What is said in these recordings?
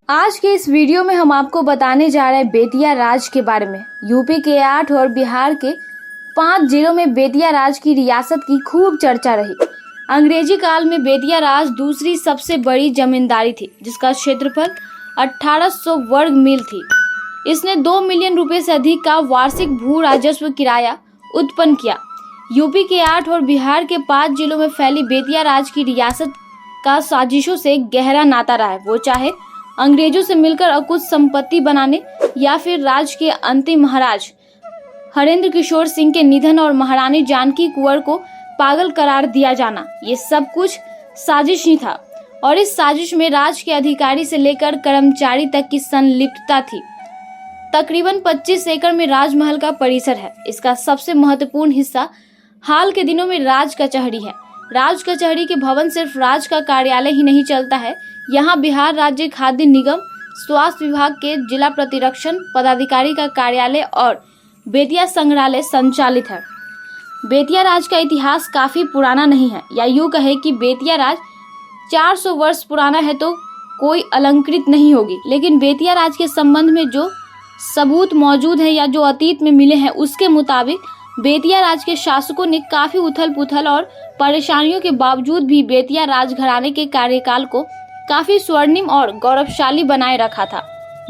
आज के इस वीडियो में हम आपको बताने जा रहे हैं बेतिया राज के बारे में। यूपी के 8 और बिहार के 5 जिलों में बेतिया राज की रियासत की खूब चर्चा रही। अंग्रेजी काल में बेतिया राज दूसरी सबसे बड़ी जमींदारी थी, जिसका क्षेत्रफल 1800 वर्ग मील थी। इसने 2 मिलियन रुपए से अधिक का वार्षिक भू राजस्व किराया उत्पन्न किया। यूपी के 8 और बिहार के 5 जिलों में फैली बेतिया राज की रियासत का साजिशों से गहरा नाता रहा है, वो चाहे अंग्रेजों से मिलकर अकुत संपत्ति बनाने या फिर राज्य के अंतिम महाराज हरेंद्र किशोर सिंह के निधन और महारानी जानकी कुंवर को पागल करार दिया जाना, ये सब कुछ साजिश ही था। और इस साजिश में राज के अधिकारी से लेकर कर्मचारी तक की संलिप्तता थी। तकरीबन 25 एकड़ में राजमहल का परिसर है। इसका सबसे महत्वपूर्ण हिस्सा हाल के दिनों में राज कचहरी है। राज कचहरी के भवन सिर्फ राज का कार्यालय ही नहीं चलता है, यहाँ बिहार राज्य खाद्य निगम, स्वास्थ्य विभाग के जिला प्रतिरक्षण पदाधिकारी का कार्यालय और बेतिया संग्रहालय संचालित है। बेतिया राज का इतिहास काफी पुराना नहीं है, या यूँ कहे कि बेतिया राज 400 वर्ष पुराना है तो कोई अलंकृत नहीं होगी। लेकिन बेतिया राज के संबंध में जो सबूत मौजूद है या जो अतीत में मिले हैं, उसके मुताबिक बेतिया राज के शासकों ने काफी उथल पुथल और परेशानियों के बावजूद भी बेतिया राजघराने के कार्यकाल को काफी स्वर्णिम और गौरवशाली बनाए रखा था।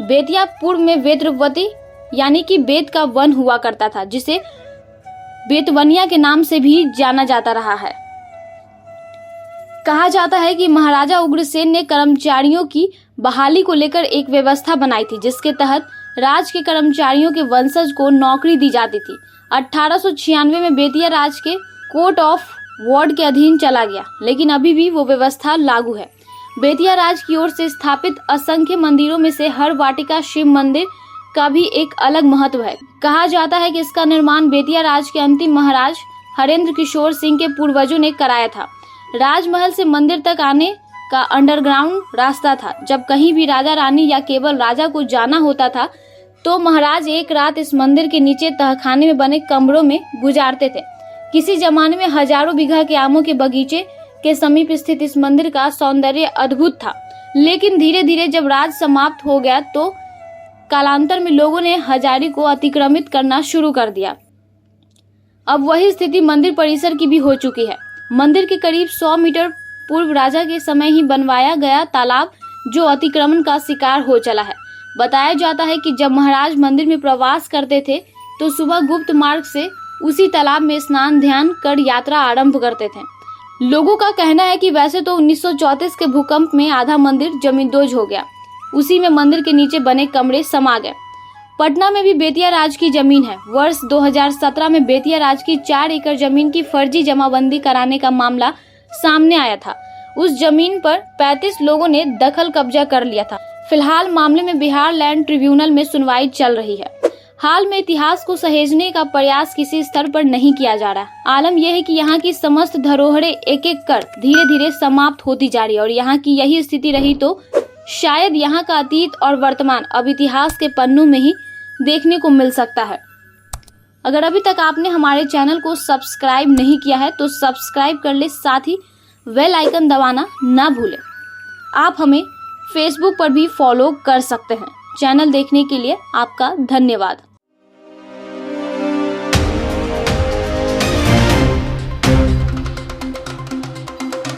बेतिया पूर्व में वेत्रवती यानी कि बेत का वन हुआ करता था, जिसे बेतवनिया के नाम से भी जाना जाता रहा है। कहा जाता है कि महाराजा उग्रसेन ने कर्मचारियों की बहाली को लेकर एक व्यवस्था बनाई थी, जिसके तहत राज के कर्मचारियों के वंशज को नौकरी दी जाती थी। 1896 में बेतिया राज के कोर्ट ऑफ वार्ड के अधीन चला गया, लेकिन अभी भी वो व्यवस्था लागू है। बेतिया राज की ओर से स्थापित असंख्य मंदिरों में से हर वाटिका शिव मंदिर का भी एक अलग महत्व है। कहा जाता है कि इसका निर्माण बेतिया राज के अंतिम महाराज हरेंद्र किशोर सिंह के पूर्वजों ने कराया था। राजमहल से मंदिर तक आने का अंडरग्राउंड रास्ता था। जब कहीं भी राजा रानी या केवल राजा को जाना होता था तो महाराज एक रात इस मंदिर के नीचे तहखाने में बने कमरों में गुजारते थे। किसी जमाने में हजारों बीघा के आमों के बगीचे के समीप स्थित इस मंदिर का सौंदर्य अद्भुत था। लेकिन धीरे धीरे जब राज समाप्त हो गया तो कालांतर में लोगों ने हजारी को अतिक्रमित करना शुरू कर दिया। अब वही स्थिति मंदिर परिसर की भी हो चुकी है। मंदिर के करीब 100 मीटर पूर्व राजा के समय ही बनवाया गया तालाब जो अतिक्रमण का शिकार हो चला है। बताया जाता है कि जब महाराज मंदिर में प्रवास करते थे तो सुबह गुप्त मार्ग से उसी तालाब में स्नान ध्यान कर यात्रा आरंभ करते थे। लोगों का कहना है कि वैसे तो 1934 के भूकंप में आधा मंदिर जमींदोज हो गया, उसी में मंदिर के नीचे बने कमरे समा गए। पटना में भी बेतिया राज की जमीन है। वर्ष 2017 में बेतिया राज की 4 एकड़ जमीन की फर्जी जमाबंदी कराने का मामला सामने आया था। उस जमीन पर 35 लोगों ने दखल कब्जा कर लिया था। फिलहाल मामले में बिहार लैंड ट्रिब्यूनल में सुनवाई चल रही है। हाल में इतिहास को सहेजने का प्रयास किसी स्तर पर नहीं किया जा रहा। आलम यह है कि यहाँ की समस्त धरोहरें एक एक कर धीरे धीरे समाप्त होती जा रही है और यहाँ की यही स्थिति रही तो शायद यहाँ का अतीत और वर्तमान अब इतिहास के पन्नों में ही देखने को मिल सकता है। अगर अभी तक आपने हमारे चैनल को सब्सक्राइब नहीं किया है तो सब्सक्राइब कर ले, साथ ही बेल आइकन दबाना ना भूलें। आप हमें फेसबुक पर भी फॉलो कर सकते हैं। चैनल देखने के लिए आपका धन्यवाद।